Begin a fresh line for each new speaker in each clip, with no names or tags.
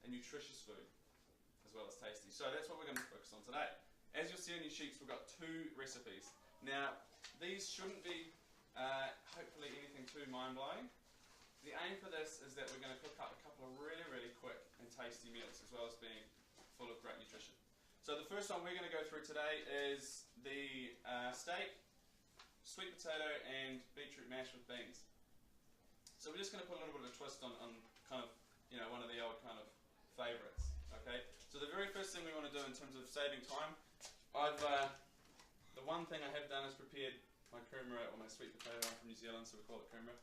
a nutritious food as well as tasty. So that's what we're going to focus on today. As you'll see on your sheets, we've got 2 recipes. Now, these shouldn't be hopefully anything too mind-blowing. The aim for this is that we're going to cook up a couple of really, really quick and tasty meals, as well as being full of great nutrition. So the first one we're going to go through today is the steak, sweet potato and beetroot mash with beans. So we're just going to put a little bit of a twist on kind of, you know, one of the old kind of favourites. Okay. So the very first thing we want to do in terms of saving time, the one thing I have done is prepared my kumara, or my sweet potato. I'm from New Zealand, so we call it kumara,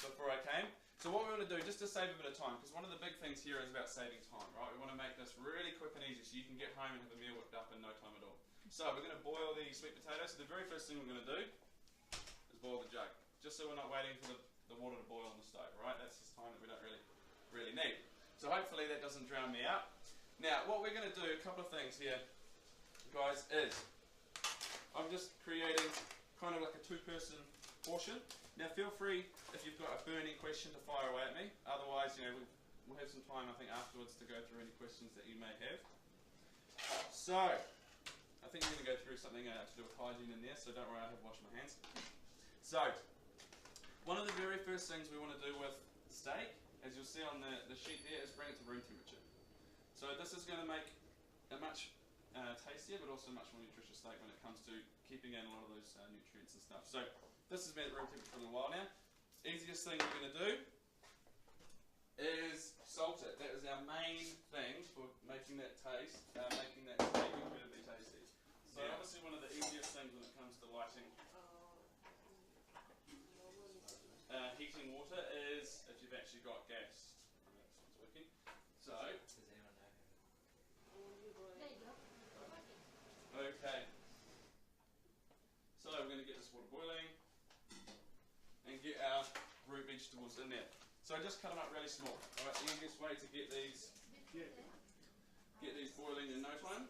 before I came. So what we want to do, just to save a bit of time, because one of the big things here is about saving time, right? We want to make this really quick and easy so you can get home and have a meal whipped up in no time at all. So we're going to boil the sweet potatoes. So the very first thing we're going to do is boil the jug, just so we're not waiting for the water to boil on the stove, right? That's just time that we don't really need. So hopefully that doesn't drown me out. Now what we're going to do, a couple of things here, guys, is I'm just creating kind of like a 2-person portion. Now feel free, if you've got a burning question, to fire away at me. Otherwise, you know, we'll have some time, I think, afterwards to go through any questions that you may have. So, I think we're going to go through something to do with hygiene in there, so don't worry, I have washed my hands. So, one of the very first things we want to do with steak, as you'll see on the sheet there, is bring it to room temperature. So this is going to make a much tastier, but also much more nutritious steak when it comes to keeping in a lot of those nutrients and stuff. So this has been at room temperature for a little while now. Easiest thing we're going to do is salt it. That is our main thing for making that taste, making that steak incredibly tasty. So obviously one of the easiest things when it comes to lighting heating water is if you've actually got gas. I mean, this one's working. So, does anyone know? Okay. So we're going to get this water boiling and get our root vegetables in there. So just cut them up really small. Alright, the easiest way to get these boiling in no time.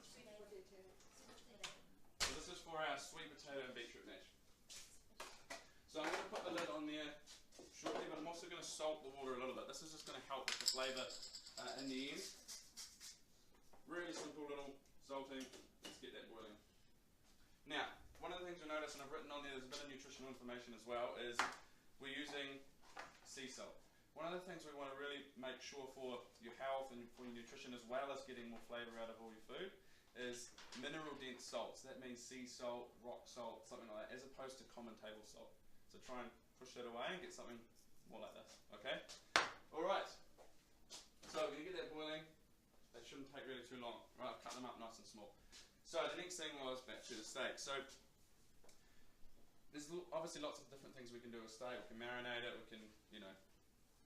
So this is for our sweet potato and beetroot mash. So I'm going to put the lid on there shortly, but I'm also going to salt the water a little bit. This is just going to help with the flavour in the end. Really simple little salting. Let's get that boiling. Now, one of the things you'll notice, and I've written on there's a bit of nutritional information as well, is we're using sea salt. One of the things we want to really make sure for your health and for your nutrition, as well as getting more flavour out of all your food, is mineral dense salts. That means sea salt, rock salt, something like that, as opposed to common table salt. So try and push that away and get something more like this. Okay? Alright. So we're going to get that boiling. They shouldn't take really too long. Right, I've cut them up nice and small. So the next thing was back to the steak. So there's obviously lots of different things we can do with steak. We can marinate it, we can, you know,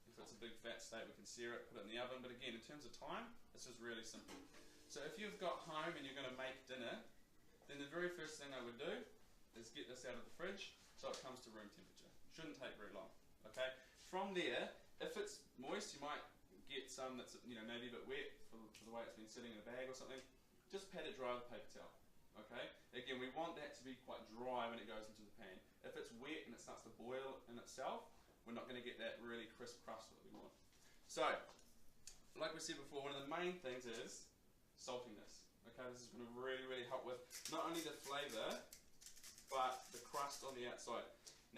if it's a big fat steak, we can sear it, put it in the oven. But again, in terms of time, this is really simple. So if you've got home and you're going to make dinner, then the very first thing I would do is get this out of the fridge so it comes to room temperature. Shouldn't take very long. Okay. From there, if it's moist, you might get some that's, you know, maybe a bit wet for the way it's been sitting in a bag or something. Just pat it dry with a paper towel. Okay. Again, we want that to be quite dry when it goes into the pan. If it's wet and it starts to boil in itself, we're not going to get that really crisp crust that we want. So, like we said before, one of the main things is salting this. Okay, this is going to really help with not only the flavour, but the crust on the outside.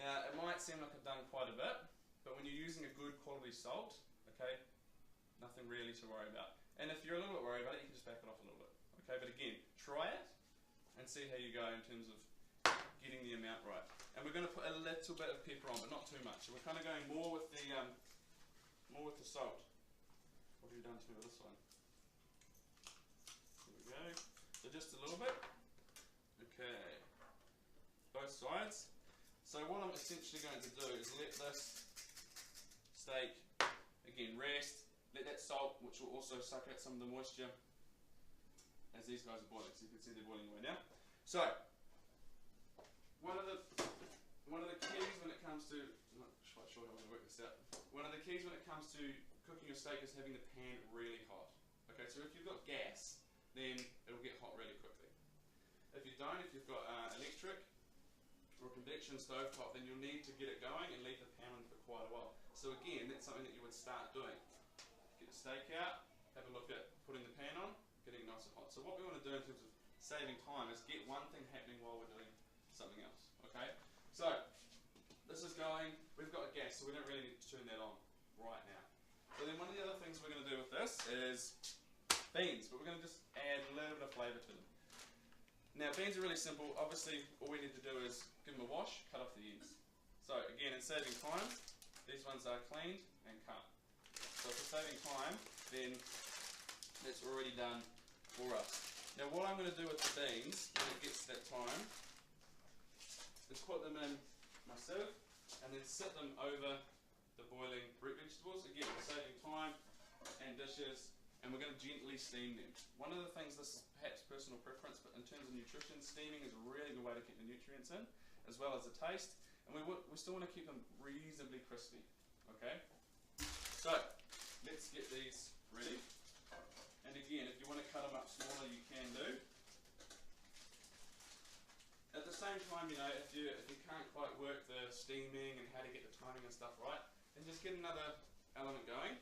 Now, it might seem like I've done quite a bit, but when you're using a good quality salt, okay, nothing really to worry about. And if you're a little bit worried about it, you can just back it off a little bit. Okay, but again, try it and see how you go in terms of getting the amount right. And we're going to put a little bit of pepper on, but not too much. So we're kind of going more with the salt. What have you done to this one? There we go. So just a little bit. Okay. Both sides. So what I'm essentially going to do is let this steak, again, rest. Let that salt, which will also suck out some of the moisture as these guys are boiling. So you can see they're boiling away now. So, one of the keys when it comes to, I'm not quite sure how I'm going to work this out. One of the keys when it comes to cooking a steak is having the pan really hot. Okay, so if you've got gas, then it'll get hot really quickly. If you don't, if you've got electric or convection stovetop, then you'll need to get it going and leave the pan on for quite a while. So again, that's something that you would start doing. Get the steak out, have a look at lot. So what we want to do in terms of saving time is get one thing happening while we're doing something else. Okay? So this is going, we've got a gas, so we don't really need to turn that on right now. So then one of the other things we're going to do with this is beans, but we're going to just add a little bit of flavour to them. Now beans are really simple. Obviously all we need to do is give them a wash, cut off the ends. So again, in saving time, these ones are cleaned and cut. So for saving time, then that's already done for us. Now what I'm going to do with the beans when it gets to that time is put them in my sieve and then sit them over the boiling root vegetables. Again, we're saving time and dishes, and we're going to gently steam them. One of the things, this is perhaps personal preference, but in terms of nutrition, steaming is a really good way to keep the nutrients in, as well as the taste, and we still want to keep them reasonably crispy. Okay? So, let's get these ready. And again, if you want to cut them up smaller, you can do. At the same time, you know, if you can't quite work the steaming and how to get the timing and stuff right, then just get another element going.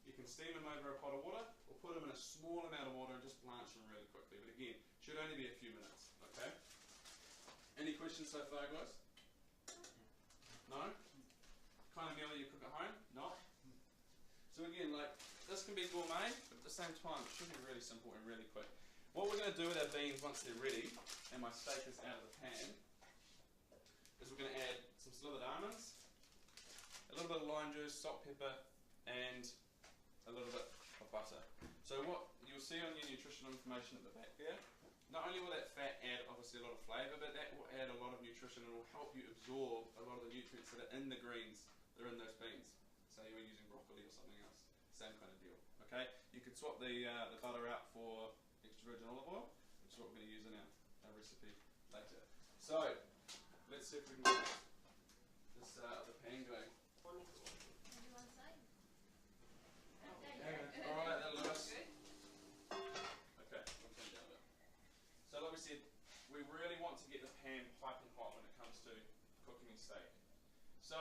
You can steam them over a pot of water, or put them in a small amount of water and just blanch them really quickly. But again, should only be a few minutes. Okay? Any questions so far, guys? No? Kind of meal that you cook at home? No? So again, like, this can be gourmet, but at the same time, it should be really simple and really quick. What we're going to do with our beans once they're ready, and my steak is out of the pan, is we're going to add some slivered almonds, a little bit of lime juice, salt, pepper, and a little bit of butter. So what you'll see on your nutritional information at the back there, not only will that fat add obviously a lot of flavour, but that will add a lot of nutrition and will help you absorb a lot of the nutrients that are in the greens that are in those beans. Say you were using broccoli or something else, same kind of deal. Okay, you could swap the butter out for extra virgin olive oil, which is what we're going to use in our recipe later. So let's see if we can get this other pan going. Alright, that'll do us. Okay, we'll turn it down a bit. So like we said, we really want to get the pan piping hot when it comes to cooking steak. So,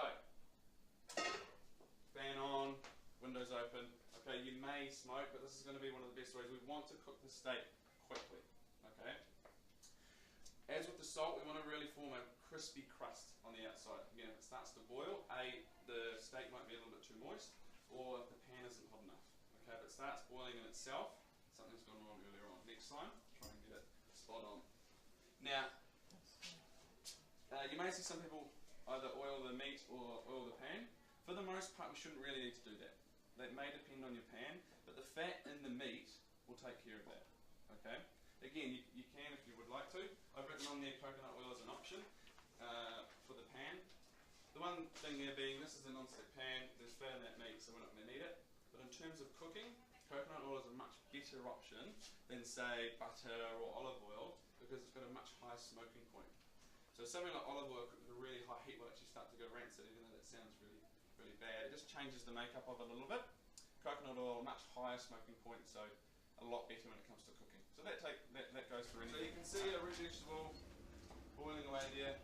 fan on, windows open. Okay, you may smoke, but this is going to be one of the best ways. We want to cook the steak quickly. Okay? As with the salt, we want to really form a crispy crust on the outside. Again, if it starts to boil, the steak might be a little bit too moist, or if the pan isn't hot enough. Okay, if it starts boiling in itself, something's gone wrong earlier on. Next time, try and get it spot on. Now, you may see some people either oil the meat or oil the pan. For the most part, we shouldn't really need to do that. That may depend on your pan, but the fat in the meat will take care of that. Okay? Again, you can if you would like to. I've written on there coconut oil as an option for the pan. The one thing there being, this is a non-stick pan, there's fat in that meat, so we're not going to need it. But in terms of cooking, coconut oil is a much better option than, say, butter or olive oil, because it's got a much higher smoking point. So something like olive oil cooked at a really high heat will actually start to go rancid, even though that sounds really, really bad. It just changes the makeup of it a little bit. Coconut oil, much higher smoking point, so a lot better when it comes to cooking. So that goes for anything. So you can see a root vegetable boiling away there.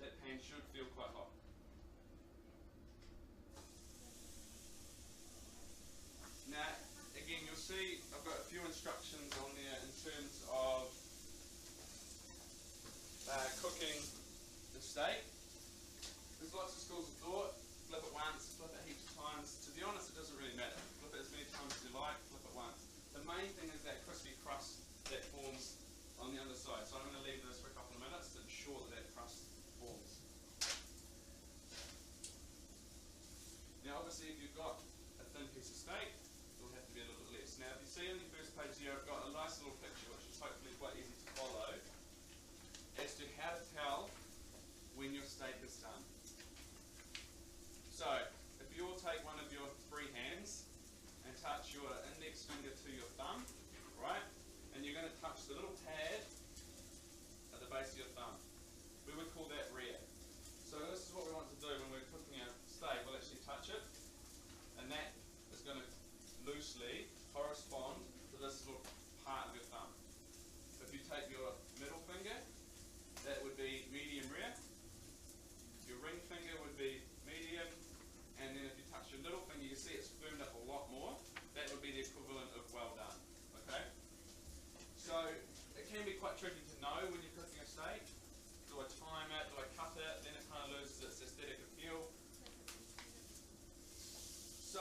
That pan should feel quite hot. Now, again, you'll see I've got a few instructions on there in terms of cooking the steak. There's lots of schools of thought. Flip it once, flip it heaps of times. To be honest, it doesn't really matter. Flip it as many times as you like, flip it once. The main thing is that crispy crust that forms on the underside. So I'm going to leave this for a couple of minutes to ensure that crust forms. Now obviously if you've got a thin piece of steak, it'll have to be a little bit less. Now if you see on your first page here, I've got a nice little picture which is hopefully quite easy to follow as to how to tell when your steak is done. So, if you'll take one of your free hands and touch your index finger to your thumb, right, and you're going to touch the little pad at the base of your thumb. We would call that rare. So this is what we want to do when we're cooking our steak. We'll actually touch it, and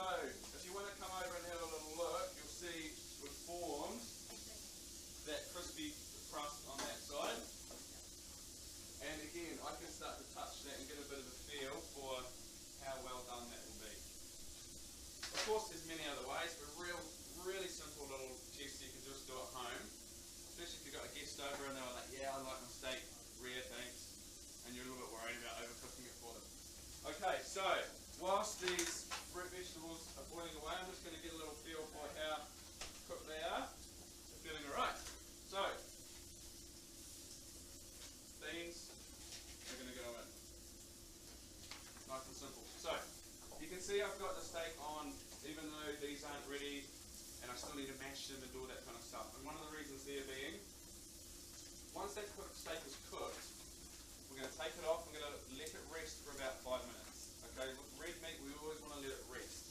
So, if you want to come over and have a little look, you'll see we've formed that crispy crust on that side. And again, I can start to touch that and get a bit of a feel for how well done that will be. Of course, there's many other ways, but really simple little tests you can just do at home. Especially if you've got a guest over and they're like, yeah, I like my steak rare, thanks. And you're a little bit worried about overcooking it for them. Okay, so whilst these root vegetables are boiling away, I'm just going to get a little feel for how cooked they are. They're feeling alright. So, beans are going to go in. Nice and simple. So, you can see I've got the steak on, even though these aren't ready, and I still need to mash them and do all that kind of stuff. And one of the reasons there being, once that steak is cooked, we're going to take it off, we're going to let it rest for about 5 minutes. Okay, with red meat, we always want to let it rest.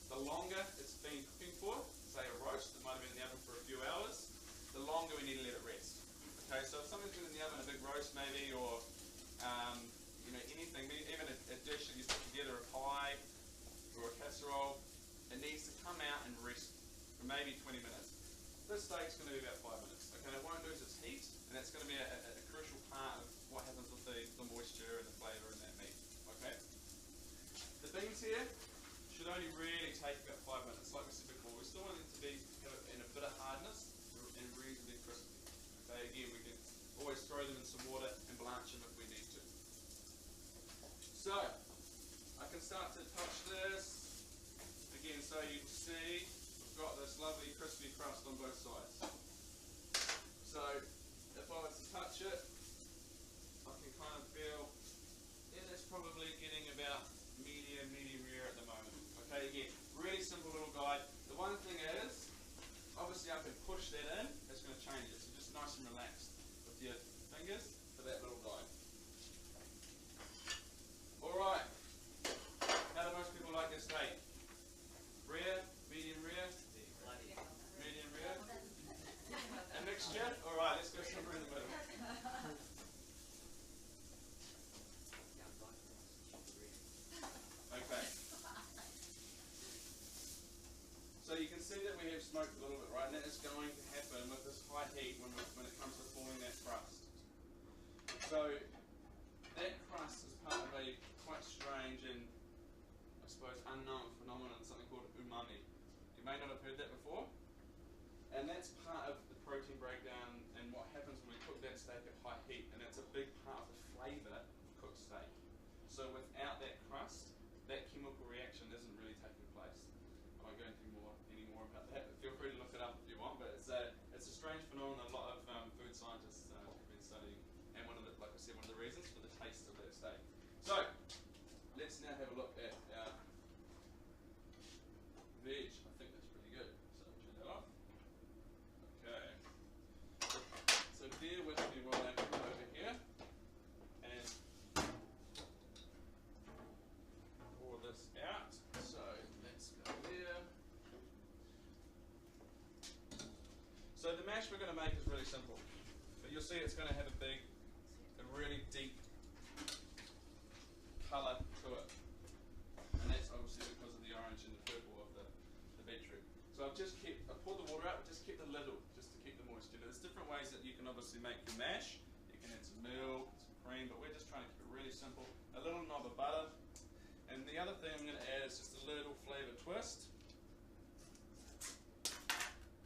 The longer it's been cooking for, say a roast, it might have been in the oven for a few hours, the longer we need to let it rest. Okay, so if something's been in the oven, a big roast maybe, or you know, anything, even a dish that you put together, a pie or a casserole, it needs to come out and rest for maybe 20 minutes. This steak's going to be about 5 minutes. Okay, it won't lose its heat, and that's going to be a crucial part of what happens with the moisture and the flavour in that meat. Okay. The beans here should only really take about 5 minutes. Like we said before, we still want them to be in a bit of hardness and reasonably crispy. Okay, again, we can always throw them in some water and blanch them if we need to. So, I can start to touch this. Again, so you can see we've got this lovely crispy crust on both sides. So, if I was to touch it, I can kind of feel, yeah, that's probably getting about medium rare at the moment. Okay, again, really simple little guide. The one thing is, obviously I can push that in, it's going to change it. So just nice and relaxed with your fingers for that little guide. Alright, how do most people like their steak? Rare, medium rare? Medium rare? A mixture? Alright, let's go somewhere in the middle. Okay. So you can see that we have smoked a little bit, right? And that is going to happen with this high heat when it comes to forming that crust. So that crust is part of a quite strange and, I suppose, unknown phenomenon, something called umami. You may not have heard that before. And that's part of the protein breakdown and what happens when we cook that steak at high heat. And that's a big part of the flavour of cooked steak. So without that crust, that chemical reaction isn't really taking place. I won't go into any more about that, but feel free to look it up if you want. But it's a strange phenomenon a lot of food scientists have been studying. And like I said, one of the reasons for the taste of that steak. So, let's now have a look at our veg. I think that's pretty good. So I'll turn that off. Okay. So bear with me while I come over here and pour this out. So let's go there. So the mash we're going to make is really simple. But you'll see it's going to have a really deep colour to it. And that's obviously because of the orange and the purple of the beetroot. So I poured the water out, but just kept the lid just to keep the moisture. There's different ways that you can obviously make your mash. You can add some milk, some cream, but we're just trying to keep it really simple. A little knob of butter. And the other thing I'm going to add is just a little flavour twist.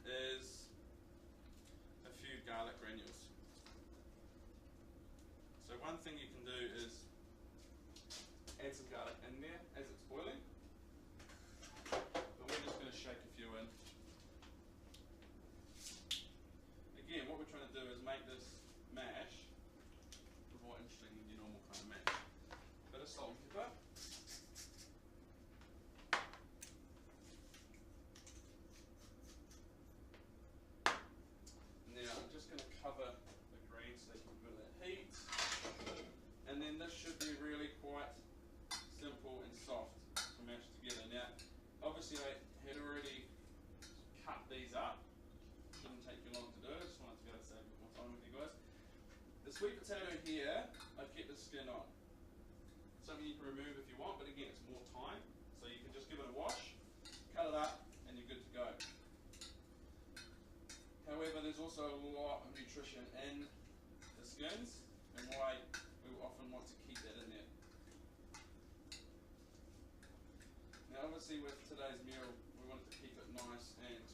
Is a few garlic granules. So one thing you can do is add some garlic in there as it's boiling. But we're just going to shake a few in. Again, what we're trying to do is make this mash more interesting than your normal kind of mash. A bit of salt and pepper. Now I'm just going to cover the greens so they can get a bit of that heat. And then this should be really quite simple and soft to mash together. Now, obviously I had already cut these up. Shouldn't take you long to do. I just wanted to be able to save a bit more time with you guys. The sweet potato here, I've kept the skin on. Something you can remove if you want, but again, it's more time. So you can just give it a wash. cut it up, and you're good to go. However, there's also a lot of nutrition in the skins, and why we will often want to keep that in there. Now obviously with today's meal, we wanted to keep it nice and...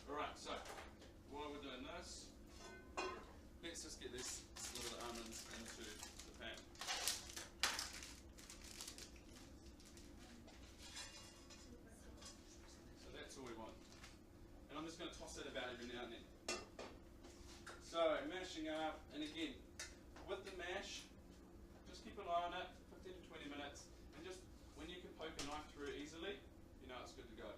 Alright, so while we're doing this, let's just get these little almonds into the pan. So that's all we want. And I'm just going to toss it about every now and then. So mashing up, and again, with the mash, just keep an eye on it, 15 to 20 minutes, and just when you can poke a knife through it easily, you know it's good to go.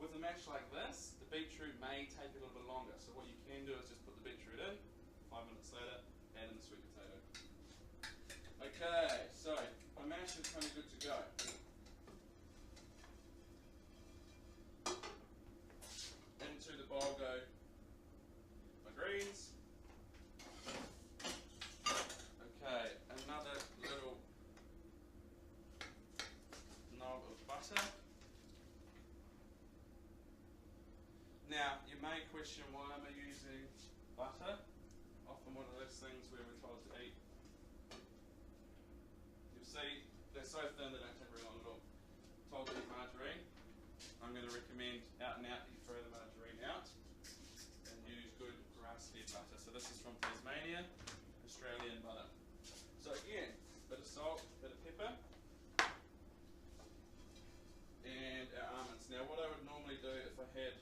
With a mash like this, the beetroot may take a little bit longer, so what you can do is just put the beetroot in, 5 minutes later, add in the sweet potato. Okay, so my mash is kind of good to go. Into the bowl go my greens. Okay, another little knob of butter. Now, you may question why am I using butter? Often one of those things where we're told to eat. You'll see, they're so thin they don't take very long at all. Told to eat margarine. I'm going to recommend out and out you throw the margarine out and use good grass-fed butter. So this is from Tasmania, Australian butter. So again, bit of salt, bit of pepper, and our almonds. Now what I would normally do if I had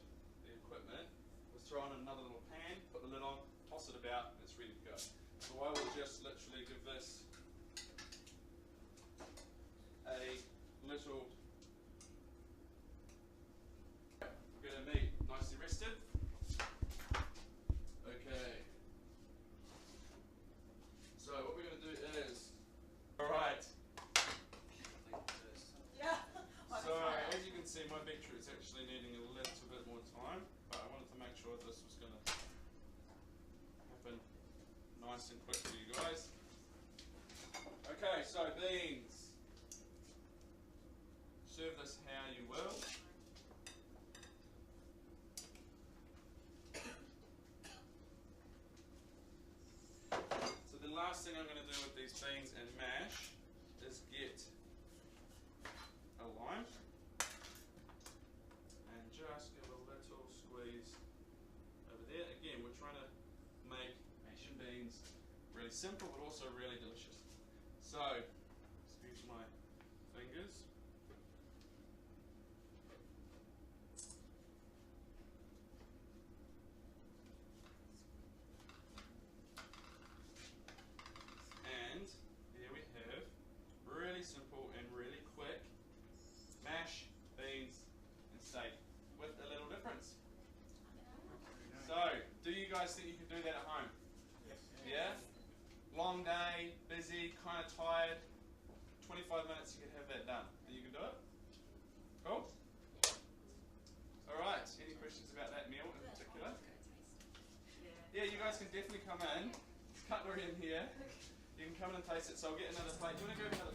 the equipment was throw in another little pan, put the lid on, toss it about, and it's ready to go. So I will just literally give this a little... We're going to meat nicely rested. Okay. So what we're going to do is... Alright.
Yeah.
So as you can see, my beetroot is actually needing a little bit more time, but I wanted to make sure this was going to happen nice and quick for you guys. Okay, so beans. Serve this how you will. So the last thing I'm going to do with these beans and mash is get a lime and just give a little squeeze over there. Again, we're trying to make Asian beans really simple but also really delicious. So, excuse my fingers. And there we have really simple and really quick mash, beans and steak with a little difference. So, do you guys think you can do that at home?
Yes.
Yeah? Long day, busy, kind of tired, 25 minutes you can have that done. And you can do it? Cool? Alright, any questions about that meal in particular? Yeah, you guys can definitely come in. There's cutlery in here. You can come in and taste it. So I'll get another plate. Do you want to grab another